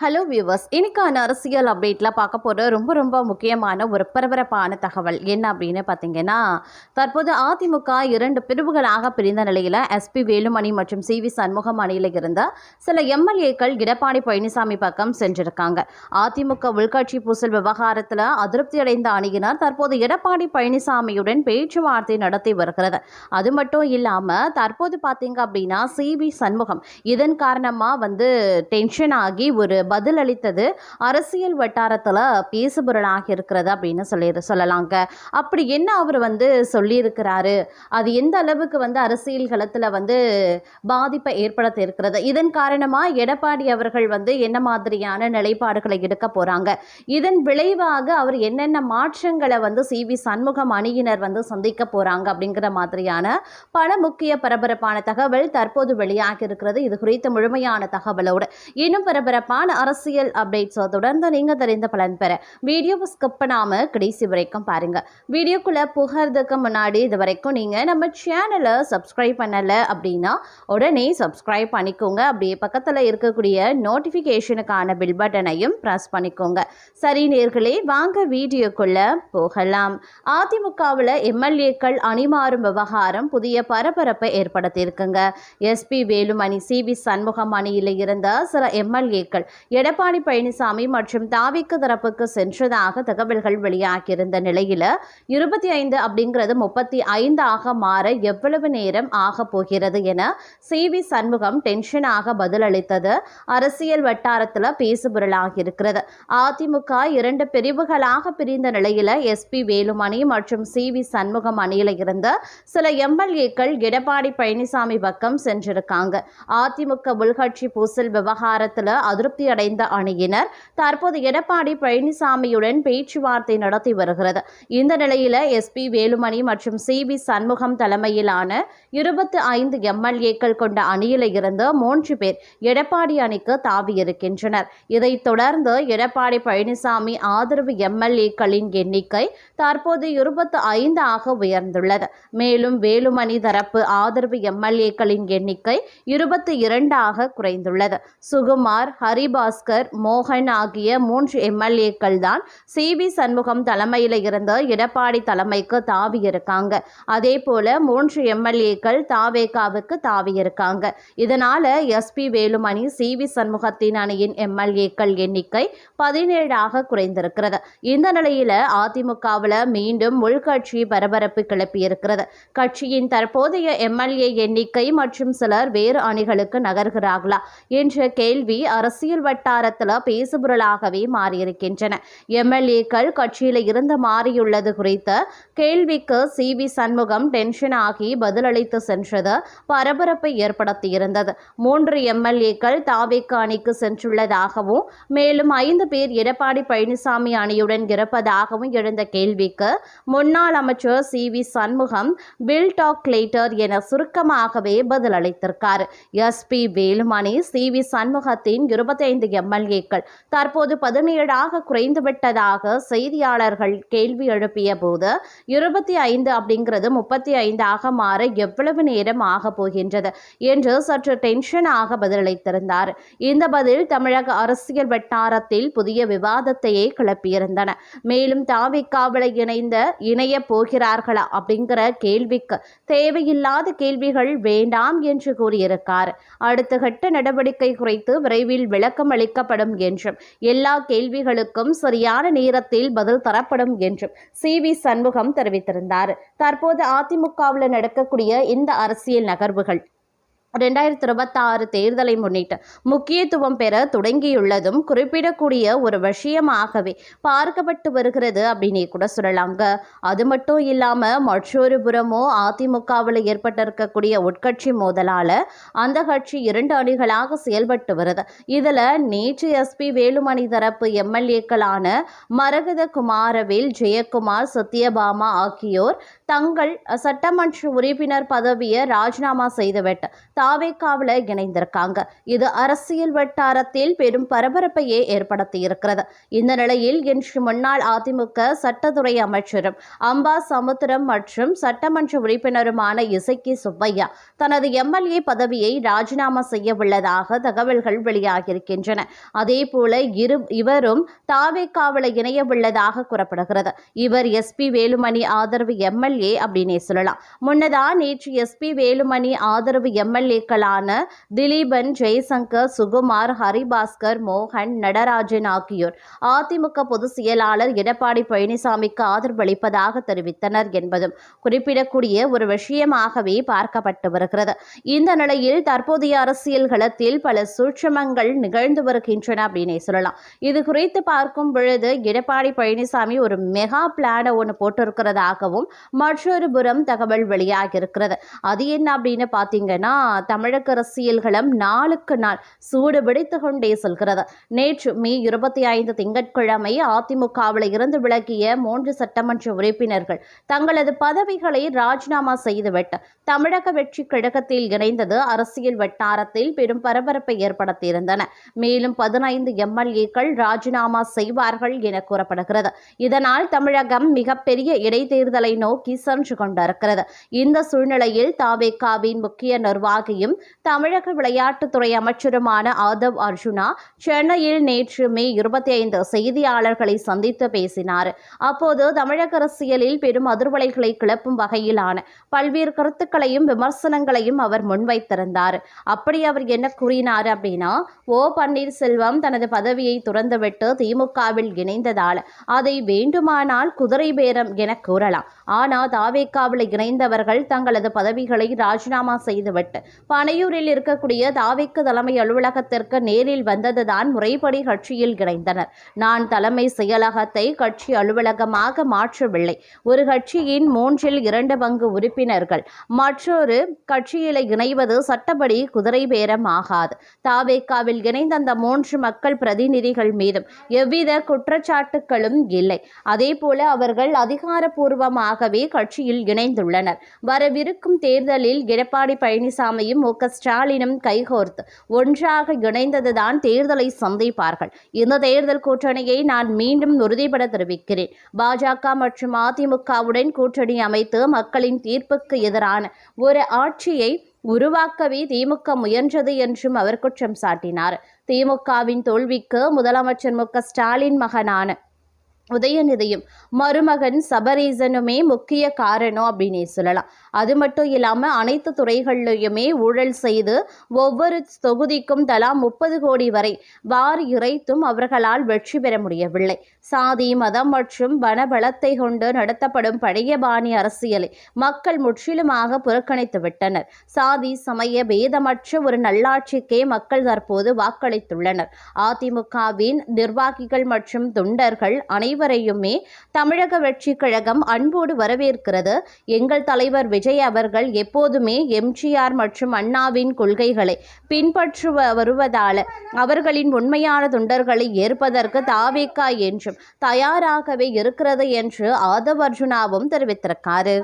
Hello viewers, இன்னைக்கான அரசியல் அப்டேட்டில் பார்க்க போகிற ரொம்ப முக்கியமான ஒரு பரபரப்பான தகவல் என்ன அப்படின்னு பார்த்தீங்கன்னா, தற்போது அதிமுக 2 பிரிவுகளாக பிரிந்த நிலையில் எஸ்பி வேலுமணி மற்றும் சி.வி. சண்முகம் அணியில் இருந்த சில எம்எல்ஏக்கள் எடப்பாடி பழனிசாமி பக்கம் சென்றிருக்காங்க. அதிமுக உள்கட்சி பூசல் விவகாரத்தில் அதிருப்தி அடைந்த அணியினர் தற்போது எடப்பாடி பழனிசாமியுடன் பேச்சுவார்த்தை நடத்தி வருகிறது. அது மட்டும் இல்லாமல் தற்போது பார்த்தீங்க அப்படின்னா சி.வி. சண்முகம் இதன் காரணமாக டென்ஷன் ஆகி ஒரு பதில் அளித்தது அரசியல் வட்டாரத்தில் பேசுபொருளாக இருக்கிறது அப்படின்னு சொல்லலாங்க. அப்படி என்ன அவர் சொல்லியிருக்கிறாரு, அது எந்த அளவுக்கு அரசியல் களத்தில் பாதிப்பை ஏற்படுத்த இருக்கிறது, இதன் காரணமாக எடப்பாடி அவர்கள் என்ன மாதிரியான நிலைப்பாடுகளை எடுக்க போகிறாங்க, இதன் விளைவாக அவர் என்னென்ன மாற்றங்களை சி.வி. சண்முகம் அணியினர் சந்திக்க போகிறாங்க அப்படிங்கிற மாதிரியான பல முக்கிய பரபரப்பான தகவல் தற்போது வெளியாக இருக்கிறது. இது குறித்த முழுமையான தகவலோடு இன்னும் பரபரப்பான அரசியல் அப்டேட்ஸ் தொடர்ந்து நீங்க தெரிந்த பலன் பெற வீடியோவை ஸ்கிப் பண்ணாம கடைசி வரைக்கும் பாருங்க. வீடியோக்குள்ள புகறதுக்கு முன்னாடி இது வரைக்கும் நீங்க நம்ம சேனலை சப்ஸ்கிரைப் பண்ணல அப்படின்னா உடனே சப்ஸ்கிரைப் பண்ணிக்கோங்க. அப்படியே பக்கத்துல இருக்கக்கூடிய நோட்டிபிகேஷனுக்கான பில் பட்டனையும் பிரஸ் பண்ணிக்கோங்க. சரி நேர்களே, வாங்க வீடியோக்குள்ள போகலாம். அதிமுகவில் எம்எல்ஏக்கள் அணிமாறும் விவகாரம் புதிய பரபரப்பை ஏற்படுத்தியிருக்குங்க. SP Velumani, C V. சண்முகம் அணியில் இருந்த சில எம்எல்ஏக்கள் எடப்பாடி பழனிசாமி மற்றும் தாவிக்கு தரப்புக்கு சென்றதாக தகவல்கள் வெளியாகியிருந்த நிலையில் 25 அப்படிங்கிறது 35 மாற எவ்வளவு நேரம் ஆக போகிறது என சி.வி. சண்முகம் டென்ஷனாக பதிலளித்தது அரசியல் வட்டாரத்தில் பேசுபொருளாக இருக்கிறது. அதிமுக 2 பிரிவுகளாக பிரிந்த நிலையில் எஸ்பி வேலுமணி மற்றும் சி.வி. சண்முகம் அணியில் இருந்த சில எம்எல்ஏக்கள் எடப்பாடி பழனிசாமி பக்கம் சென்றிருக்காங்க. அதிமுக உள்கட்சி பூசல் விவகாரத்தில் அதிருப்தி அடைந்த அணியினர் தற்போது எடப்பாடி பழனிசாமியுடன் பேச்சுவார்த்தை நடத்தி வருகிறது. இந்த நிலையில் எஸ்பி வேலுமணி மற்றும் சி.வி. சண்முகம் தலைமையிலான 25 எம்எல்ஏக்கள் கொண்ட அணியில் இருந்து 3 பேர் எடப்பாடி அணிக்கு தாவியிருக்கின்றனர். இதைத் தொடர்ந்து எடப்பாடி பழனிசாமி ஆதரவு எம்எல்ஏக்களின் எண்ணிக்கை தற்போது 25 உயர்ந்துள்ளது. மேலும் வேலுமணி தரப்பு ஆதரவு எம்எல்ஏக்களின் எண்ணிக்கை 22 குறைந்துள்ளது. சுகுமார், ஹரிபாஸ்கர், மோகன் ஆகிய 3 எம்எல்ஏக்கள் தான் சி.வி. சண்முகம் தலைமையில் இருந்த எடப்பாடி தலைமைக்கு தாவியிருக்காங்க. அதே போல 3 எம்எல்ஏக்கள் தாவேகாவுக்கு தாவியிருக்காங்க. இதனால எஸ்பி வேலுமணி, சி.வி. சண்முகத்தின் அணியின் எம்எல்ஏக்கள் எண்ணிக்கை 17 குறைந்திருக்கிறது. இந்த நிலையில அதிமுகவில் மீண்டும் உள்கட்சி பரபரப்பு கிளப்பியிருக்கிறது. கட்சியின் தற்போதைய எம்எல்ஏ எண்ணிக்கை மற்றும் சிலர் வேறு அணிகளுக்கு நகர்கிறார்களா என்ற கேள்வி அரசியல் வட்டாரத்தில் பேசுபொருளாகவே மாறியிருக்கின்றன. எம்எல்ஏக்கள் கட்சியில் இருந்து மாறியுள்ளது குறித்த கேள்விக்கு சி.வி. சண்முகம் டென்ஷன் ஆகி பதிலளித்து சென்றது பரபரப்பை ஏற்படுத்தியிருந்தது. 3 எம்எல்ஏக்கள் தாவேக அணிக்கு சென்றுள்ளதாகவும் மேலும் 5 பேர் எடப்பாடி பழனிசாமி அணியுடன் இருப்பதாகவும் எழுந்த கேள்விக்கு முன்னாள் அமைச்சர் C V. Shanmugam will talk later என சுருக்கமாகவே பதிலளித்திருக்கார். SP Velumani, C V. சண்முகத்தின் 25 எம்எல்ஏக்கள் தற்போது 17 குறைந்துவிட்டதாக செய்தியாளர்கள் கேள்வி எழுப்பிய போது 25 அப்படிங்கிறது 35 மாற எவ்வளவு நேரம் ஆக போகின்றது என்று சற்று டென்ஷனாக பதிலளித்திருந்தார். இந்த பதில் தமிழக அரசியல் வட்டாரத்தில் புதிய விவாதத்தையே கிளப்பியிருந்தன. மேலும் தாவிகாவில் இணைய போகிறார்களா அப்படிங்கிற கேள்விக்கு தேவையில்லாத கேள்விகள் வேண்டாம் என்று கூறியிருக்கார். அடுத்த கட்ட நடவடிக்கை குறித்து விரைவில் விளக்கம் அளிக்கப்படும் என்றும் எல்லா கேள்விகளுக்கும் சரியான நேரத்தில் பதில் தரப்படும் என்றும் சி.வி. சண்முகம் தெரிவித்திருந்தார். தற்போது அதிமுகவில் நடக்கக்கூடிய இந்த அரசியல் நகர்வுகள் 2026 தேர்தலை முன்னிட்டு முக்கியத்துவம் பெற தொடங்கியுள்ளதும் குறிப்பிடக்கூடிய ஒரு விஷயமாகவே பார்க்கப்பட்டு வருகிறது அப்படின்னு கூட சொல்லலாங்க. அது மட்டும் இல்லாமல் மற்றொரு புறமோ அதிமுகவில் ஏற்பட்டிருக்கக்கூடிய உட்கட்சி மோதலால் அந்த கட்சி 2 அணிகளாக செயல்பட்டு வருது. இதில் நேற்று எஸ்பி வேலுமணி தரப்பு எம்எல்ஏக்களான மரகத குமாரவேல், ஜெயக்குமார், சத்யபாமா ஆகியோர் தங்கள் சட்டமன்ற உறுப்பினர் பதவியை ராஜினாமா செய்துவிட்டு தாவேக்காவில் இணைந்திருக்காங்க. இது அரசியல் வட்டாரத்தில் பெரும் பரபரப்பையே ஏற்படுத்தி இருக்கிறது. இந்த நிலையில் இன்று முன்னாள் அதிமுக சட்டத்துறை அமைச்சரும் அம்பா சமுத்திரம் மற்றும் சட்டமன்ற உறுப்பினருமான இசக்கி சுப்பையா தனது எம்எல்ஏ பதவியை ராஜினாமா செய்ய உள்ளதாக தகவல்கள் வெளியாகியிருக்கின்றன. அதேபோல இவரும் தாவேக்காவில் இணைய உள்ளதாக கூறப்படுகிறது. இவர் எஸ்பி வேலுமணி ஆதரவு எம்எல்ஏ அப்படின்னே சொல்லலாம். முன்னதாக நேற்று எஸ்பி வேலுமணி ஆதரவு எம்எல்ஏக்களான திலீபன், ஜெய்சங்கர், சுகுமார், ஹரிபாஸ்கர், மோகன், நடராஜன் ஆகியோர் அதிமுக பொதுச் செயலாளர் எடப்பாடி பழனிசாமிக்கு ஆதரவு அளிப்பதாக தெரிவித்தனர் என்பதும் குறிப்பிடக்கூடிய ஒரு விஷயமாகவே பார்க்கப்பட்டு வருகிறது. இந்த நிலையில் தற்போதைய அரசியல் களத்தில் பல சூட்சமங்கள் நிகழ்ந்து வருகின்றன அப்படின்னே சொல்லலாம். இது குறித்து பார்க்கும் பொழுது எடப்பாடி பழனிசாமி ஒரு மெகா பிளான ஒன்று போட்டிருக்கிறதாகவும் மற்றொரு புறம் தகவல் வெளியாகி இருக்கிறது. அது என்ன அப்படின்னு பார்த்தீங்கன்னா, தமிழக அரசியல் களம் நாளுக்கு நாள் சூடு பிடித்து கொண்டே செல்கிறது. நேற்று மே 25 திங்கட்கிழமை அதிமுகவில் இருந்து விலகிய 3 சட்டமன்ற உறுப்பினர்கள் தங்களது பதவிகளை ராஜினாமா செய்துவிட்டு தமிழக வெற்றி கழகத்தில் இணைந்தது அரசியல் வட்டாரத்தில் பெரும் பரபரப்பை ஏற்படுத்தியிருந்தன. மேலும் 15 எம்எல்ஏக்கள் ராஜினாமா செய்வார்கள் என கூறப்படுகிறது. இதனால் தமிழகம் மிகப்பெரிய இடைத்தேர்தலை நோக்கி சென்று கொண்டிருக்கிறது. இந்த சூழ்நிலையில் தாவேகாவின் முக்கிய நிர்வாகியும் தமிழக விளையாட்டுத்துறை அமைச்சருமான ஆதவ் அர்ஜுனா சென்னையில் நேற்று மே 25 செய்தியாளர்களை சந்தித்து பேசினார். அப்போது தமிழக அரசியலில் பெரும் அதிர்வலைகளை கிளப்பும் வகையிலான பல்வேறு கருத்துக்களையும் விமர்சனங்களையும் அவர் முன்வைத்திருந்தார். அப்படி அவர் என்ன கூறினார் அப்படின்னா, ஓ பன்னீர்செல்வம் தனது பதவியை துறந்துவிட்டு திமுகவில் இணைந்ததால் அதை வேண்டுமானால் குதிரை பேரம் என கூறலாம். ஆனால் தாவேக்காவில் இணைந்தவர்கள் தங்களது பதவிகளை ராஜினாமா செய்துவிட்டு பனையூரில் இருக்கக்கூடிய தாவேக்கு தலைமை அலுவலகத்திற்கு நேரில் வந்ததுதான் முறைப்படி கட்சியில் இணைந்தனர். நான் தலைமை செயலகத்தை கட்சி அலுவலகமாக மாற்றவில்லை. ஒரு கட்சியின் 2/3 பங்கு உறுப்பினர்கள் மற்றொரு கட்சியில் இணைவது சட்டப்படி குதிரை பேரம் ஆகாது. தாவேக்காவில் இணைந்த அந்த 3 மக்கள் பிரதிநிதிகள் மீதும் எவ்வித குற்றச்சாட்டுகளும் இல்லை. அதேபோல அவர்கள் அதிகாரப்பூர்வமாகவே கட்சியில் இணைந்துள்ளனர். வரவிருக்கும் தேர்தலில் எடப்பாடி பழனிசாமியும் மு.க. ஸ்டாலினும் கைகோர்த்து ஒன்றாக இணைந்ததுதான் தேர்தலை சந்திப்பார்கள். இந்த தேர்தல் கூட்டணியை நான் மீண்டும் உறுதிபட தெரிவிக்கிறேன். பாஜக மற்றும் அதிமுகவுடன் கூட்டணி அமைத்து மக்களின் தீர்ப்புக்கு எதிரான ஒரு ஆட்சியை உருவாக்கவே திமுக முயன்றது என்றும் அவர் குற்றம் சாட்டினார். திமுகவின் தோல்விக்கு முதலமைச்சர் மு.க. ஸ்டாலின் மகனான உதயநிதியும் மருமகன் சபரீசனுமே முக்கிய காரணம் அப்படின்னு சொல்லலாம். அது மட்டும் இல்லாமல் அனைத்து துறைகளிலுமே ஊழல் செய்து ஒவ்வொரு தொகுதிக்கும் தலா 30 கோடி வரை வாரி இறைத்தும் அவர்களால் வெற்றி பெற முடியவில்லை. சாதி, மதம் மற்றும் பணபலத்தை கொண்டு நடத்தப்படும் பழைய பாணி அரசியலை மக்கள் முற்றிலுமாக புறக்கணித்து விட்டனர். சாதி சமய பேதமற்ற ஒரு நல்லாட்சிக்கே மக்கள் தற்போது வாக்களித்துள்ளனர். அதிமுகவின் நிர்வாகிகள் மற்றும் தொண்டர்கள் அனைவரையுமே தமிழக வெற்றி கழகம் அன்போடு வரவேற்கிறது. எங்கள் தலைவர் விஜய் அவர்கள் எப்போதுமே எம்ஜிஆர் மற்றும் அண்ணாவின் கொள்கைகளை பின்பற்று வருவதால் அவர்களின் உண்மையான தொண்டர்களை ஏற்பதற்கு தாவேக என்றும் தயாராகவே இருக்கிறது என்று ஆதவ் அர்ஜுனாவும் தெரிவித்திருக்காரு.